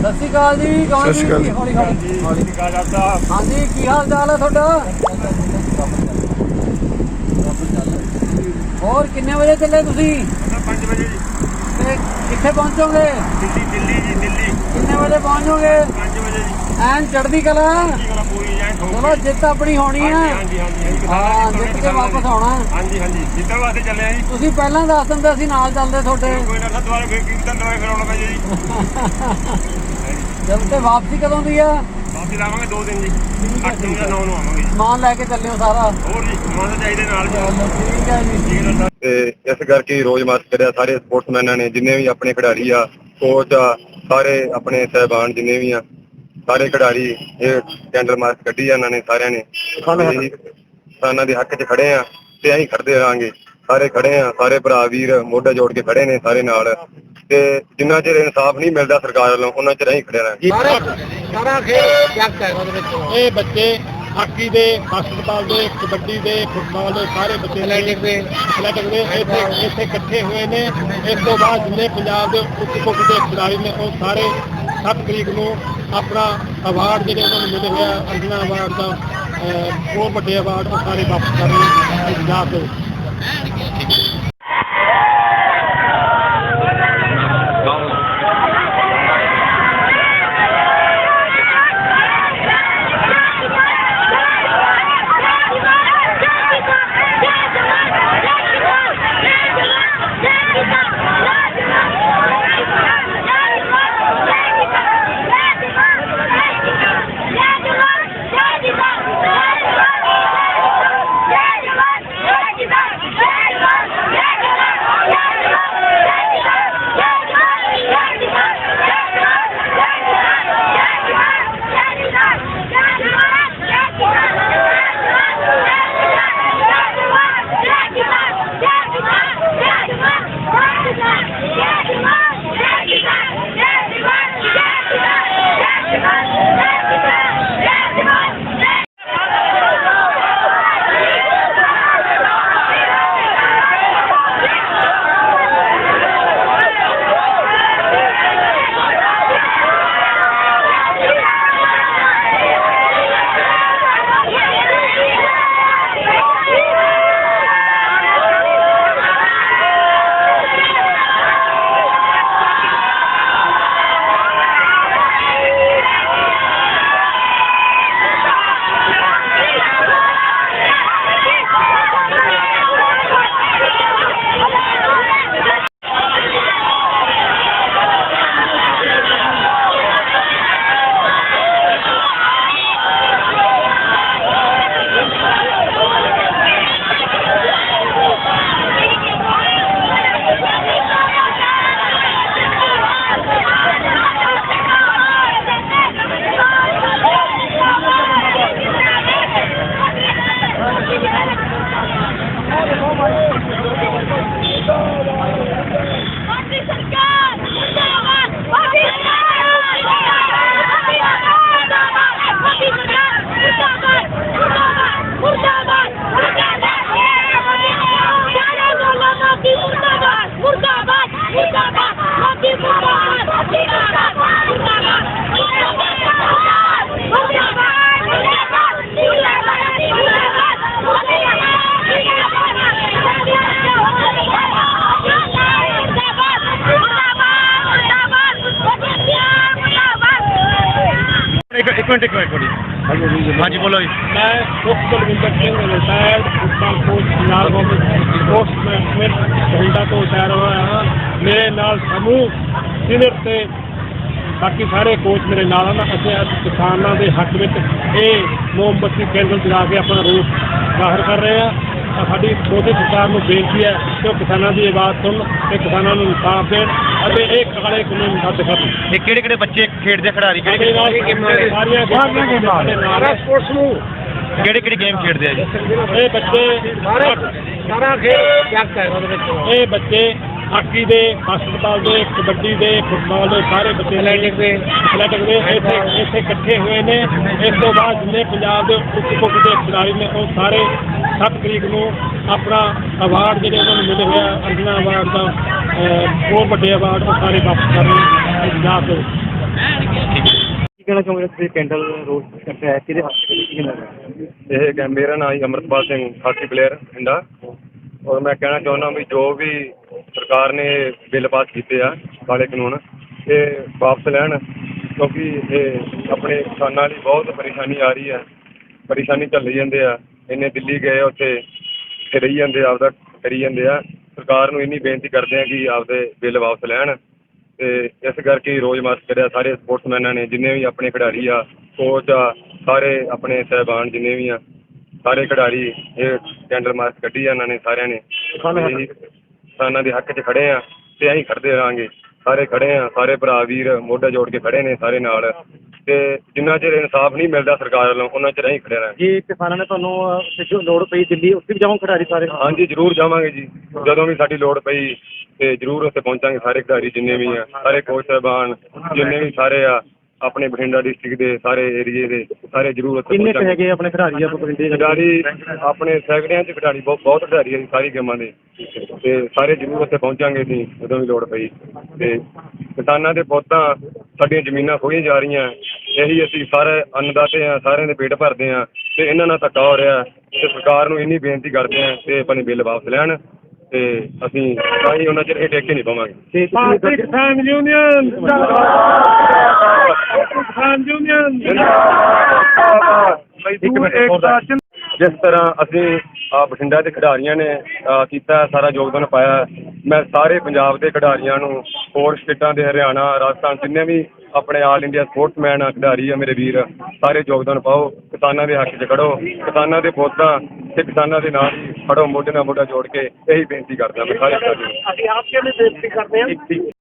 ਸਤਿ ਸ਼੍ਰੀ ਅਕਾਲ ਜੀ। ਸਤਿ ਸ਼੍ਰੀ ਅਕਾਲ। ਹੌਲੀ ਹਾਂਜੀ, ਕੀ ਹਾਲ ਚਾਲ ਹੈ ਤੁਹਾਡਾ? ਹੋਰ ਕਿੰਨੇ ਵਜੇ ਚੱਲੇ ਤੁਸੀਂ? 5 ਵਜੇ ਜੀ। ਤੇ ਕਿੱਥੇ ਪਹੁੰਚੋਗੇ? ਦਿੱਲੀ ਜੀ, ਦਿੱਲੀ। ਕਿੰਨੇ ਵਜੇ ਪਹੁੰਚੋਗੇ? 5 ਵਜੇ ਜੀ। ਐਨ ਚੜ੍ਹਦੀ ਕਲਾ। ਪੂਰੀ ਐਨ ਠੋਕ। ਚਲੋ ਜਿੱਤ ਆਪਣੀ ਹੋਣੀ ਆ। ਹਾਂਜੀ। ਹਾਂ, ਜਿੱਤ ਕੇ ਵਾਪਸ ਆਉਣਾ। ਹਾਂਜੀ ਜਿੱਤਣ ਵਾਸਤੇ ਚੱਲੇ ਆ ਜੀ। ਤੁਸੀਂ ਪਹਿਲਾਂ ਦੱਸ ਦਿੰਦੇ, ਅਸੀਂ ਨਾਲ ਚੱਲਦੇ ਤੁਹਾਡੇ। ਕੋਈ ਨਾ ਦੁਬਾਰਾ ਫਿਰ ਕੀਰਤਨ ਦੁਬਾਰਾ ਫਿਰ ਆਉਣਾ ਪੈ ਜੀ। ਜਦ ਤੇ ਵਾਪਸੀ ਕਦੋਂ ਦੀ ਆ? ਵਾਪਸੀ ਲਾਵਾਂਗੇ 2 ਦਿਨ ਜੀ। 8 ਨੂੰ ਜਾਂ 9 ਨੂੰ ਆਵਾਂਗੇ ਜੀ। ਸਮਾਨ ਲੈ ਕੇ ਚੱਲਿਓ ਸਾਰਾ। ਹੋਰ ਜੀ ਸਮਾਨ ਤਾਂ ਚਾਹੀਦੇ ਨਾਲ ਜੀ। ਠੀਕ ਹੈ ਜੀ। ਤੇ ਇਸ ਕਰਕੇ ਰੋਜ਼ ਮਾਰਚ ਕਰਿਆ। ਸਾਰੇ ਸਪੋਰਟਸਮੈਨਾਂ ਨੇ, ਜਿੰਨੇ ਵੀ ਆਪਣੇ ਖਿਡਾਰੀ ਆ, ਕੋਚ ਆ, ਸਾਰੇ ਆਪਣੇ ਸਹਿਬਾਨ ਜਿੰਨੇ ਵੀ ਆ, ਸਾਰੇ ਖਿਡਾਰੀ ਇਹ ਕੈਂਡਲ ਮਾਰਚ ਕੱਢੀ ਆ ਇਹਨਾਂ ਨੇ ਸਾਰਿਆਂ ਨੇ। ਕਿਸਾਨਾਂ ਦੇ ਹੱਕ 'ਚ ਖੜੇ ਆ ਤੇ ਅਸੀਂ ਖੜਦੇ ਰਹਾਂਗੇ। ਸਾਰੇ ਖੜੇ ਆ, ਸਾਰੇ ਭਰਾ ਵੀਰ ਮੋਢੇ ਜੋੜ ਕੇ ਖੜੇ ਨੇ ਸਾਰੇ ਨਾਲ। ਤੇ ਜਿੰਨਾ ਚਿਰ ਇਨਸਾਫ ਨਹੀਂ ਮਿਲਦਾ ਸਰਕਾਰ ਵੱਲੋਂ, ਉਹਨਾਂ ਚਿਰ ਅਸੀਂ ਖੜੇ ਰਹਾਂਗੇ। ਸਾਰਾ ਖੇਡ ਇਹ ਬੱਚੇ ਹਾਕੀ ਦੇ, ਹਸਪਤਾਲ ਦੇ, ਕਬੱਡੀ ਦੇ, ਫੁੱਟਬਾਲ ਦੇ, ਸਾਰੇ ਬੱਚੇ ਐਥਲੈਟਿਕ ਦੇ ਇੱਥੇ ਇਕੱਠੇ ਹੋਏ ਨੇ। ਇਸ ਤੋਂ ਬਾਅਦ ਜਿੰਨੇ ਪੰਜਾਬ ਦੇ ਉੱਚ ਦੇ ਖਿਡਾਰੀ ਨੇ ਉਹ ਸਾਰੇ 7 ਤਰੀਕ ਨੂੰ ਆਪਣਾ ਅਵਾਰਡ ਜਿਹੜੇ ਉਹਨਾਂ ਨੂੰ ਮਿਲੇ ਹੋਏ ਆ, ਅਰਜੁਨਾ ਅਵਾਰਡ ਦਾ, ਬਹੁਤ ਵੱਡੇ ਅਵਾਰਡ, ਉਹ ਸਾਰੇ ਵਾਪਸ ਕਰਨੇ ਪੰਜਾਬ ਦੇ। ਇੱਕ ਮਿੰਟ ਹਾਂਜੀ ਬੋਲੋ ਜੀ। ਮੈਂ Balwinder Singh retired football coach Punjab sportsman Bathinda ਤੋਂ ਰਿਟਾਇਰ ਹੋਇਆ ਹਾਂ। ਮੇਰੇ ਨਾਲ ਸਮੂਹ ਸੀਨੀਅਰ ਤੇ ਬਾਕੀ ਸਾਰੇ ਕੋਚ ਮੇਰੇ ਨਾਲ ਹਨ। ਅਸੀਂ ਅੱਜ ਕਿਸਾਨਾਂ ਦੇ ਹੱਕ ਵਿੱਚ ਇਹ ਮੋਮਬੱਤੀ ਕੈਂਡਲ ਜਲਾ ਕੇ ਆਪਣਾ ਰੋਸ ਜ਼ਾਹਰ ਕਰ ਰਹੇ ਹਾਂ। ਸਾਡੀ ਮੋਦੀ ਸਰਕਾਰ ਨੂੰ ਬੇਨਤੀ ਹੈ ਕਿ ਉਹ ਕਿਸਾਨਾਂ ਦੀ ਆਵਾਜ਼ ਸੁਣ ਤੇ ਕਿਸਾਨਾਂ ਨੂੰ ਇਨਸਾਫ ਦੇਣ ਅਤੇ ਇਹ ਕਾਲੇ ਕਾਨੂੰਨ ਰੱਦ ਕਰਨ। ਇਹ ਕਿਹੜੇ ਬੱਚੇ ਖੇਡਦੇ ਖਿਡਾਰੀ ਕਿਹੜੇ ਸਪੋਰਟਸ ਨੂੰ ਕਿਹੜੀ ਗੇਮ ਖੇਡਦੇ ਆ ਜੀ? ਇਹ ਬੱਚੇ ਸਾਰਾ ਖੇਡ ਇਹ ਬੱਚੇ ਹਾਕੀ ਦੇ, ਹਸਪਤਾਲ ਦੇ, ਕਬੱਡੀ ਦੇ, ਫੁੱਟਬਾਲ ਦੇ, ਸਾਰੇ ਬੱਚੇ ਐਥਲੈਟਿਕ ਦੇ ਇੱਥੇ ਇਕੱਠੇ ਹੋਏ ਨੇ। ਇਸ ਤੋਂ ਬਾਅਦ ਜਿੰਨੇ ਪੰਜਾਬ ਦੇ ਉੱਚ ਦੇ ਖਿਡਾਰੀ ਨੇ ਉਹ ਸਾਰੇ 7 ਤਰੀਕ ਨੂੰ ਆਪਣਾ ਅਵਾਰਡ ਜਿਹੜੇ ਉਹਨਾਂ ਨੂੰ ਮਿਲੇ ਹੋਏ ਆ, ਅਰਜੁਨਾ ਅਵਾਰਡ ਦਾ, ਬਹੁਤ ਵੱਡੇ ਅਵਾਰਡ, ਉਹ ਸਾਰੇ ਵਾਪਸ ਕਰਨੇ ਪੰਜਾਬ ਦੇ। ਕੀ ਕਹਿਣਾ ਚਾਹੁੰਦੇ ਤੁਸੀਂ ਕੈਂਡਲ ਰੋਡ ਕੱਟਿਆ ਹੈ ਕਿਹਦੇ ਵਾਸਤੇ ਕੀ ਕਹਿਣਾ ਇਹ ਮੇਰਾ ਨਾਮ ਜੀ ਅੰਮ੍ਰਿਤਪਾਲ ਸਿੰਘ ਹਾਕੀ ਪਲੇਅਰ ਪਿੰਡਾ। ਔਰ ਮੈਂ ਕਹਿਣਾ ਚਾਹੁੰਦਾ ਵੀ ਜੋ ਵੀ ਸਰਕਾਰ ਨੇ ਬਿੱਲ ਪਾਸ ਕੀਤੇ ਆ ਕਾਲੇ ਕਾਨੂੰਨ ਇਹ ਵਾਪਸ ਲੈਣ, ਕਿਉਂਕਿ ਇਹ ਆਪਣੇ ਕਿਸਾਨਾਂ ਲਈ ਬਹੁਤ ਪਰੇਸ਼ਾਨੀ ਆ ਰਹੀ ਹੈ। ਪਰੇਸ਼ਾਨੀ ਝੱਲੀ ਜਾਂਦੇ ਆ, ਇੰਨੇ ਦਿੱਲੀ ਗਏ ਉੱਥੇ ਰਹੀ ਜਾਂਦੇ ਆਪਦਾ ਕਰੀ ਜਾਂਦੇ ਆ। ਸਰਕਾਰ ਨੂੰ ਇੰਨੀ ਬੇਨਤੀ ਕਰਦੇ ਆ ਕਿ ਆਪਦੇ ਬਿੱਲ ਵਾਪਸ ਲੈਣ। ਤੇ ਇਸ ਕਰਕੇ ਰੋਜ਼ ਮਾਰਚ ਕਰਿਆ ਸਾਰੇ ਸਪੋਰਟਸਮੈਨਾਂ ਨੇ, ਜਿੰਨੇ ਵੀ ਆਪਣੇ ਖਿਡਾਰੀ ਆ, ਕੋਚ ਆ, ਸਾਰੇ ਆਪਣੇ ਸਹਿਬਾਨ ਜਿੰਨੇ ਵੀ ਆ, ਸਾਰੇ ਖਿਡਾਰੀ ਇਹ ਕੈਂਡਲ ਮਾਰਚ ਕੱਢੀ ਆ ਇਹਨਾਂ ਨੇ ਸਾਰਿਆਂ ਨੇ। ਕਿਸਾਨਾਂ ਦੇ ਹੱਕ 'ਚ ਖੜੇ ਆ ਤੇ ਅਸੀਂ ਖੜਦੇ ਰਹਾਂਗੇ। ਸਾਰੇ ਖੜੇ ਆ, ਸਾਰੇ ਭਰਾ ਵੀਰ ਮੋਢਾ ਜੋੜ ਕੇ ਖੜੇ ਨੇ ਸਾਰੇ ਨਾਲ। ਤੇ ਜਿੰਨਾ ਚਿਰ ਇਨਸਾਫ ਨਹੀਂ ਮਿਲਦਾ ਸਰਕਾਰ ਵੱਲੋਂ ਉਹਨਾਂ ਚਿਰ ਅਸੀਂ ਖੜੇ ਰਹਾਂਗੇ। ਜੀ ਕਿਸਾਨਾਂ ਨੇ ਤੁਹਾਨੂੰ ਜੋ ਲੋੜ ਪਈ ਦਿੱਲੀ ਉੱਥੇ ਵੀ ਜਾਵਾਂ ਖਿਡਾਰੀ ਸਾਰੇ? ਹਾਂਜੀ ਜ਼ਰੂਰ ਜਾਵਾਂਗੇ ਜੀ, ਜਦੋਂ ਵੀ ਸਾਡੀ ਲੋੜ ਪਈ ਤੇ ਜ਼ਰੂਰ ਉੱਥੇ ਪਹੁੰਚਾਂਗੇ। ਸਾਰੇ ਖਿਡਾਰੀ ਜਿੰਨੇ ਵੀ ਆ, ਸਾਰੇ ਕੋਚ ਸਾਹਿਬਾਨ ਜਿੰਨੇ ਵੀ ਸਾਰੇ ਆ, ਆਪਣੇ ਬਠਿੰਡਾ ਡਿਸਟ੍ਰਿਕਟ ਦੇ ਸਾਰੇ ਏਰੀਏ ਦੇ ਸਾਰੇ ਜ਼ਰੂਰ ਉੱਥੇ ਕਿੰਨੇ ਪਹੁੰਚਾਂਗੇ। ਹੈਗੇ ਆਪਣੇ ਖਿਡਾਰੀ ਆ ਬਠਿੰਡੇ ਦੇ? ਖਿਡਾਰੀ ਆਪਣੇ ਸੈਕਟਰੀਆਂ 'ਚ ਖਿਡਾਰੀ ਬਹੁਤ ਖਿਡਾਰੀ ਆ ਜੀ ਸਾਰੀ ਗੇਮਾਂ ਦੇ, ਤੇ ਸਾਰੇ ਜ਼ਰੂਰ ਉੱਥੇ ਪਹੁੰਚਾਂਗੇ ਅਸੀਂ ਜਦੋਂ ਵੀ ਲੋੜ ਪਈ। ਤੇ ਕਿਸਾਨਾਂ ਦੇ ਪੁੱਤਾਂ ਸਾਡੀਆਂ ਜ਼ਮੀਨਾਂ ਖੋਹੀਆਂ ਜਾ ਰਹੀਆਂ, ਇਹੀ ਅਸੀਂ ਸਾਰੇ ਅੰਨਦਾਤੇ ਆ, ਸਾਰਿਆਂ ਦੇ ਪੇਟ ਭਰਦੇ ਆ ਤੇ ਇਹਨਾਂ ਨਾਲ ਧੱਕਾ ਹੋ ਰਿਹਾ। ਤੇ ਸਰਕਾਰ ਨੂੰ ਇੰਨੀ ਬੇਨਤੀ ਕਰਦੇ ਆ ਤੇ ਆਪਣੇ ਬਿੱਲ ਵਾਪਸ ਲੈਣ ਤੇ ਅਸੀਂ ਤਾਂ ਹੀ ਉਹਨਾਂ ਚਿਰ ਇਹ ਟੇਕੇ ਨਹੀਂ ਪਾਵਾਂਗੇ। ਭਾਰਤੀ ਕਿਸਾਨ ਯੂਨੀਅਨ ਕਿਸਾਨ ਯੂਨੀਅਨ ਜਿਸ ਤਰ੍ਹਾਂ ਅਸੀਂ ਬਠਿੰਡਾ ਦੇ ਖਿਡਾਰੀਆਂ ਨੇ ਕੀਤਾ ਸਾਰਾ ਯੋਗਦਾਨ ਪਾਇਆ, ਮੈਂ ਸਾਰੇ ਪੰਜਾਬ ਦੇ ਖਿਡਾਰੀਆਂ ਨੂੰ, ਹੋਰ ਸਟੇਟਾਂ ਦੇ ਹਰਿਆਣਾ, ਰਾਜਸਥਾਨ ਜਿੰਨੇ ਵੀ ਆਪਣੇ ਆਲ ਇੰਡੀਆ ਸਪੋਰਟਸਮੈਨ ਆ, ਖਿਡਾਰੀ ਆ ਮੇਰੇ ਵੀਰ, ਸਾਰੇ ਯੋਗਦਾਨ ਪਾਓ, ਕਿਸਾਨਾਂ ਦੇ ਹੱਕ 'ਚ ਖੜੋ, ਕਿਸਾਨਾਂ ਦੇ ਪੁੱਤਾਂ ਤੇ ਕਿਸਾਨਾਂ ਦੇ ਨਾਲ ਹੀ ਖੜੋ, ਮੋਢੇ ਨਾਲ ਮੋਢਾ ਜੋੜ ਕੇ ਇਹੀ ਬੇਨਤੀ ਕਰਦਾ ਮੈਂ ਸਾਰੇ ਖਿਡਾਰੀਆਂ ਨੂੰ। ਅਸੀਂ ਆਪ ਕੇ ਵੀ ਬੇਨਤੀ ਕਰਦੇ ਹਾਂ।